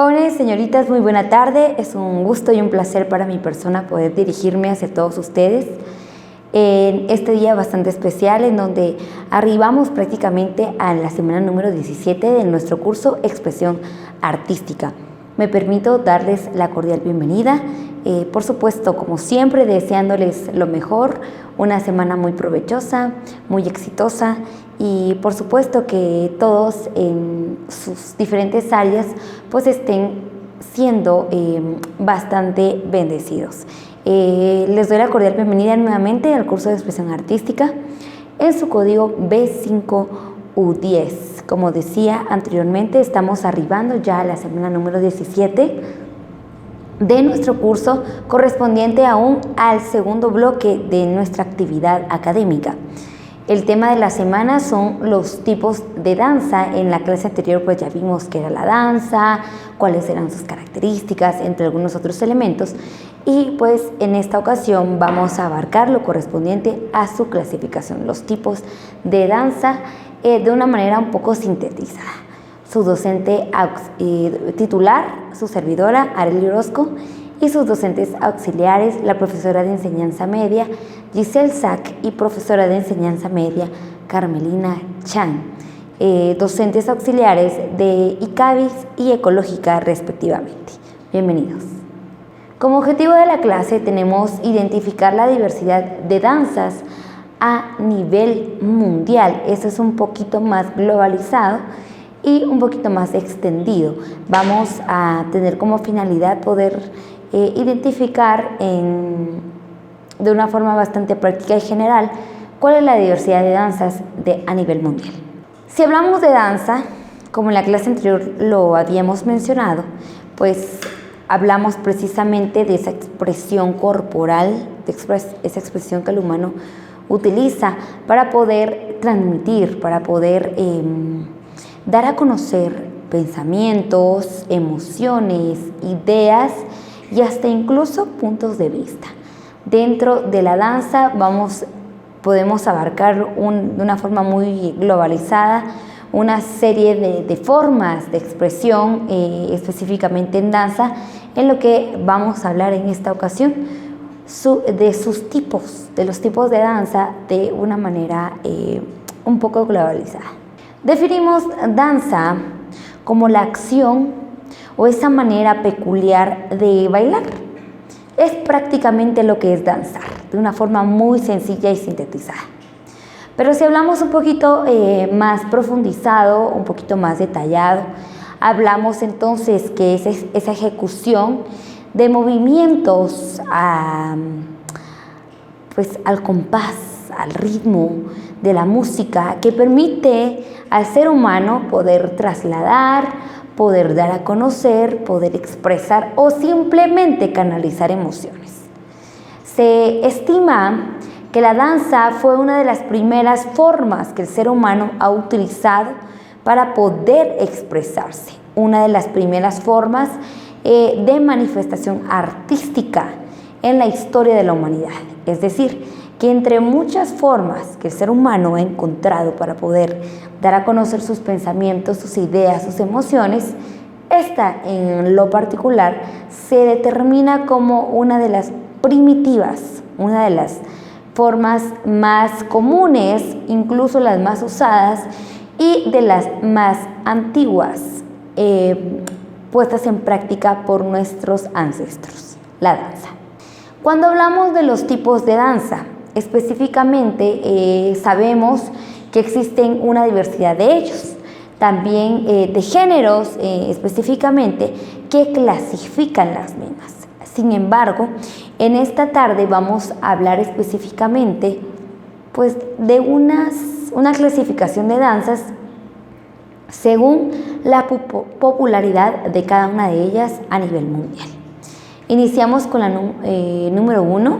Jóvenes, señoritas, muy buena tarde. Es un gusto y un placer para mi persona poder dirigirme hacia todos ustedes en este día bastante especial en donde arribamos prácticamente a la semana número 17 de nuestro curso Expresión Artística. Me permito darles la cordial bienvenida, por supuesto, como siempre, deseándoles lo mejor, una semana muy provechosa, muy exitosa y por supuesto que todos en sus diferentes áreas pues estén siendo bastante bendecidos. Les doy la cordial bienvenida nuevamente al curso de Expresión Artística en su código B5U10. Como decía anteriormente, estamos arribando ya a la semana número 17 de nuestro curso, correspondiente aún al segundo bloque de nuestra actividad académica. El tema de la semana son los tipos de danza. En la clase anterior pues ya vimos qué era la danza, cuáles eran sus características, entre algunos otros elementos. Y pues en esta ocasión vamos a abarcar lo correspondiente a su clasificación, los tipos de danza de una manera un poco sintetizada. Su docente titular, su servidora Arely Orozco, y sus docentes auxiliares, la profesora de enseñanza media Giselle Sack y profesora de enseñanza media Carmelina Chan, docentes auxiliares de ICABIS y Ecológica respectivamente. Bienvenidos. Como objetivo de la clase tenemos identificar la diversidad de danzas a nivel mundial. Eso es un poquito más globalizado y un poquito más extendido. Vamos a tener como finalidad poder identificar de una forma bastante práctica y general cuál es la diversidad de danzas a nivel mundial. Si hablamos de danza, como en la clase anterior lo habíamos mencionado, pues hablamos precisamente de esa expresión corporal, esa expresión que el humano utiliza para poder transmitir, para poder dar a conocer pensamientos, emociones, ideas y hasta incluso puntos de vista. Dentro de la danza podemos abarcar de una forma muy globalizada una serie de formas de expresión, específicamente en danza, en lo que vamos a hablar en esta ocasión de los tipos de danza de una manera un poco globalizada. Definimos danza como la acción o esa manera peculiar de bailar. Es prácticamente lo que es danzar, de una forma muy sencilla y sintetizada. Pero si hablamos un poquito más profundizado, un poquito más detallado, hablamos entonces que es esa ejecución de movimientos al compás, al ritmo de la música, que permite al ser humano poder trasladar, poder dar a conocer, poder expresar o simplemente canalizar emociones. Se estima que la danza fue una de las primeras formas que el ser humano ha utilizado para poder expresarse, una de las primeras formas de manifestación artística en la historia de la humanidad. Es decir, que entre muchas formas que el ser humano ha encontrado para poder dar a conocer sus pensamientos, sus ideas, sus emociones, esta en lo particular se determina como una de las primitivas, una de las formas más comunes, incluso las más usadas y de las más antiguas puestas en práctica por nuestros ancestros, la danza. Cuando hablamos de los tipos de danza, específicamente sabemos que existen una diversidad de ellos, también de géneros específicamente que clasifican las mismas. Sin embargo, en esta tarde vamos a hablar específicamente pues, de una clasificación de danzas según la popularidad de cada una de ellas a nivel mundial. Iniciamos con la número 1.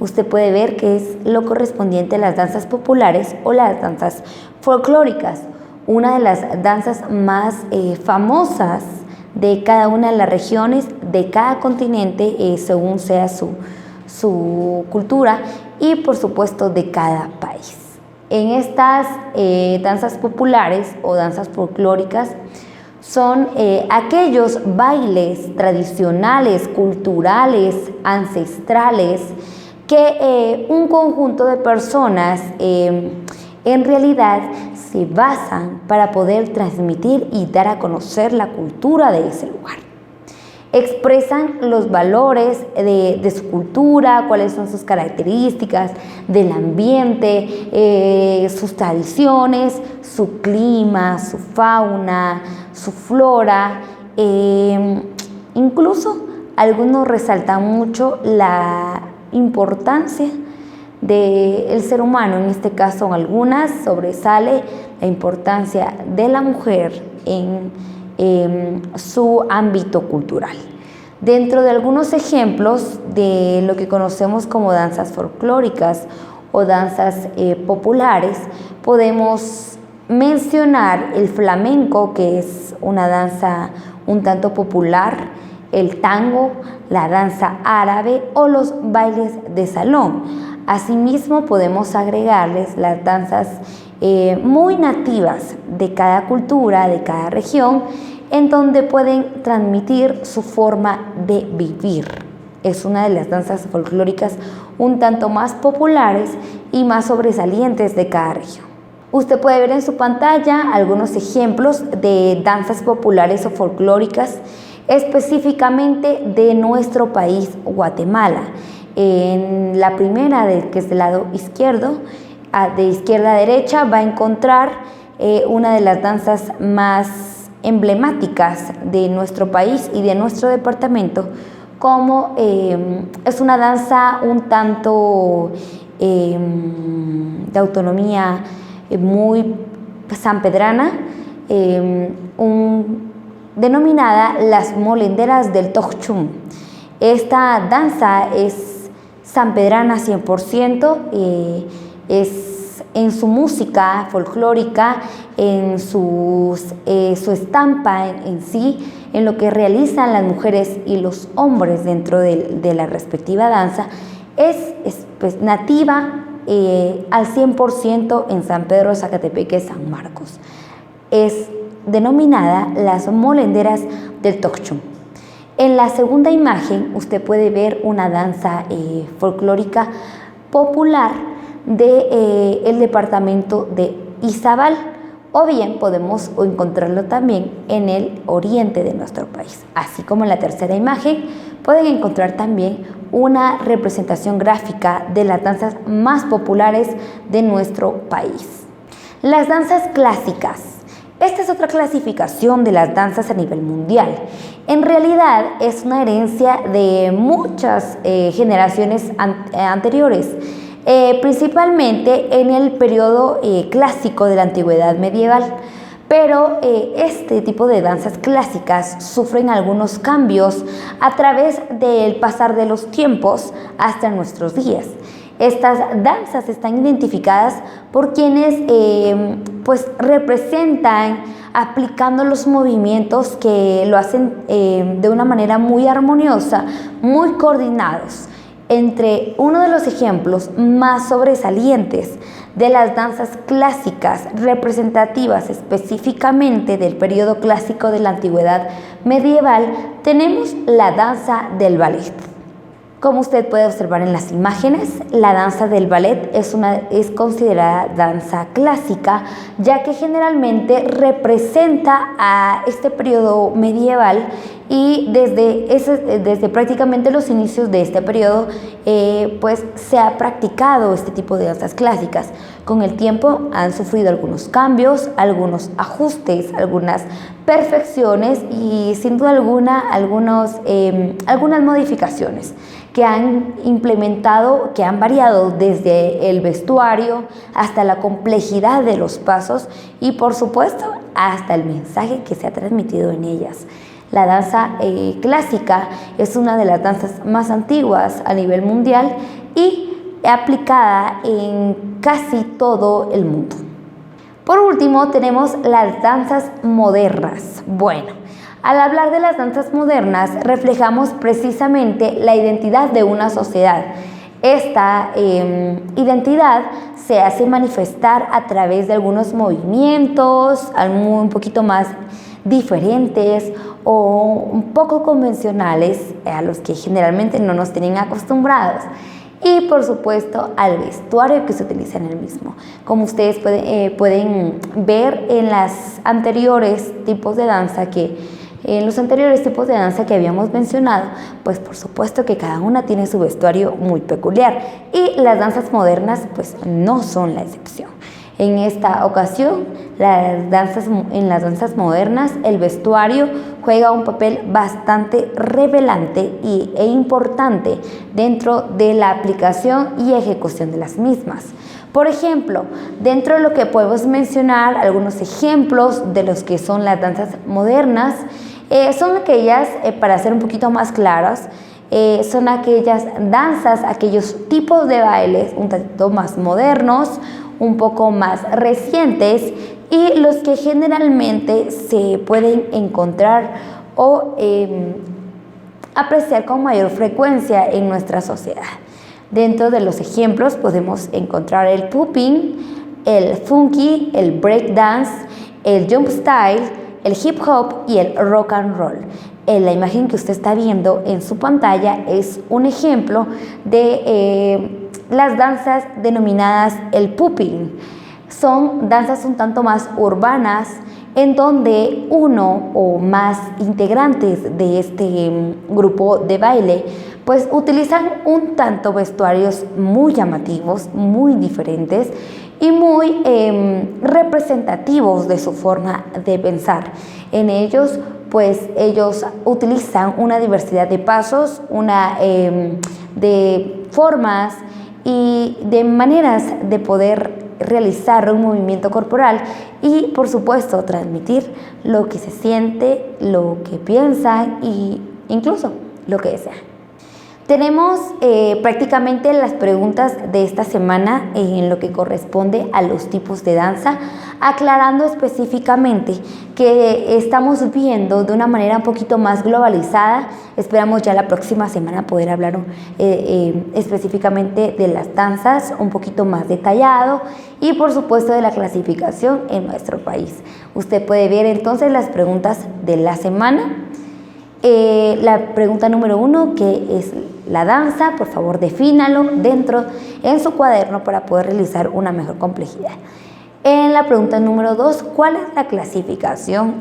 Usted puede ver que es lo correspondiente a las danzas populares o las danzas folclóricas, una de las danzas más famosas de cada una de las regiones, de cada continente, según sea su cultura y por supuesto de cada país. En estas danzas populares o danzas folclóricas son aquellos bailes tradicionales, culturales, ancestrales, que un conjunto de personas en realidad se basan para poder transmitir y dar a conocer la cultura de ese lugar. Expresan los valores de su cultura, cuáles son sus características, del ambiente, sus tradiciones, su clima, su fauna, su flora. Incluso algunos resaltan mucho la importancia del ser humano. En este caso, en algunas sobresale la importancia de la mujer en su ámbito cultural. Dentro de algunos ejemplos de lo que conocemos como danzas folclóricas o danzas populares, podemos mencionar el flamenco, que es una danza un tanto popular, el tango, la danza árabe o los bailes de salón. Asimismo, podemos agregarles las danzas muy nativas de cada cultura, de cada región, en donde pueden transmitir su forma de vivir. Es una de las danzas folclóricas un tanto más populares y más sobresalientes de cada región. Usted puede ver en su pantalla algunos ejemplos de danzas populares o folclóricas específicamente de nuestro país, Guatemala. En la primera, que es del lado izquierdo, de izquierda a derecha, va a encontrar una de las danzas más emblemáticas de nuestro país y de nuestro departamento, como es una danza un tanto de autonomía muy sanpedrana, denominada las molenderas del Tokchum. Esta danza es sanpedrana 100%, es en su música folclórica, en su estampa en sí, en lo que realizan las mujeres y los hombres dentro de la respectiva danza, es pues, nativa al 100% en San Pedro Zacatepeque, San Marcos. Es denominada las molenderas del Tokchum. En la segunda imagen usted puede ver una danza folclórica popular del departamento de Izabal, o bien podemos encontrarlo también en el oriente de nuestro país. Así como en la tercera imagen pueden encontrar también una representación gráfica de las danzas más populares de nuestro país. Las danzas clásicas. Esta es otra clasificación de las danzas a nivel mundial. En realidad es una herencia de muchas generaciones anteriores, principalmente en el periodo clásico de la antigüedad medieval. Pero este tipo de danzas clásicas sufren algunos cambios a través del pasar de los tiempos hasta nuestros días. Estas danzas están identificadas por quienes pues representan aplicando los movimientos que lo hacen de una manera muy armoniosa, muy coordinados. Entre uno de los ejemplos más sobresalientes de las danzas clásicas representativas específicamente del periodo clásico de la antigüedad medieval, tenemos la danza del ballet. Como usted puede observar en las imágenes, la danza del ballet es considerada danza clásica, ya que generalmente representa a este periodo medieval y desde prácticamente los inicios de este periodo pues se ha practicado este tipo de danzas clásicas. Con el tiempo han sufrido algunos cambios, algunos ajustes, algunas perfecciones y sin duda alguna algunas modificaciones que han implementado, que han variado desde el vestuario hasta la complejidad de los pasos y por supuesto hasta el mensaje que se ha transmitido en ellas. La danza clásica es una de las danzas más antiguas a nivel mundial y aplicada en casi todo el mundo. Por último, tenemos las danzas modernas. Bueno, al hablar de las danzas modernas, reflejamos precisamente la identidad de una sociedad. Esta identidad se hace manifestar a través de algunos movimientos, un poquito más diferentes o un poco convencionales a los que generalmente no nos tienen acostumbrados. Y por supuesto al vestuario que se utiliza en el mismo. Como ustedes pueden ver en los anteriores tipos de danza que habíamos mencionado, pues por supuesto que cada una tiene su vestuario muy peculiar y las danzas modernas pues no son la excepción. En esta ocasión, en las danzas modernas, el vestuario juega un papel bastante revelante e importante dentro de la aplicación y ejecución de las mismas. Por ejemplo, dentro de lo que podemos mencionar algunos ejemplos de los que son las danzas modernas, son aquellas, para ser un poquito más claras, son aquellas danzas, aquellos tipos de bailes un tanto más modernos, un poco más recientes y los que generalmente se pueden encontrar o apreciar con mayor frecuencia en nuestra sociedad. Dentro de los ejemplos podemos encontrar el popping, el funky, el breakdance, el jump style, el hip hop y el rock and roll. La imagen que usted está viendo en su pantalla es un ejemplo de las danzas denominadas el popping. Son danzas un tanto más urbanas en donde uno o más integrantes de este grupo de baile pues utilizan un tanto vestuarios muy llamativos, muy diferentes y muy representativos de su forma de pensar. En ellos pues ellos utilizan una diversidad de pasos, de formas y de maneras de poder realizar un movimiento corporal y por supuesto transmitir lo que se siente, lo que piensan e incluso lo que desean. Tenemos prácticamente las preguntas de esta semana en lo que corresponde a los tipos de danza, aclarando específicamente que estamos viendo de una manera un poquito más globalizada. Esperamos ya la próxima semana poder hablar específicamente de las danzas un poquito más detallado y por supuesto de la clasificación en nuestro país. Usted puede ver entonces las preguntas de la semana. La pregunta número 1, ¿qué es la danza? Por favor, defínalo en su cuaderno para poder realizar una mejor complejidad. En la pregunta número 2, ¿cuál es la clasificación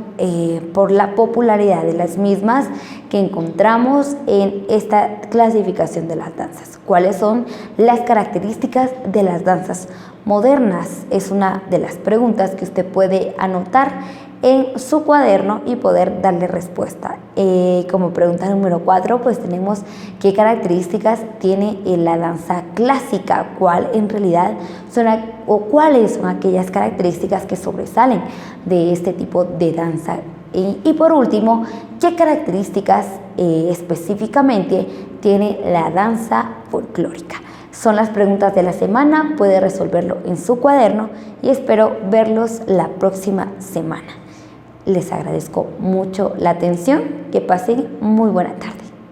por la popularidad de las mismas que encontramos en esta clasificación de las danzas? ¿Cuáles son las características de las danzas modernas? Es una de las preguntas que usted puede anotar en su cuaderno y poder darle respuesta. Como pregunta número 4, pues tenemos qué características tiene la danza clásica, cuáles son aquellas características que sobresalen de este tipo de danza. Y por último, qué características específicamente tiene la danza folclórica. Son las preguntas de la semana, puede resolverlo en su cuaderno y espero verlos la próxima semana. Les agradezco mucho la atención, que pasen muy buena tarde.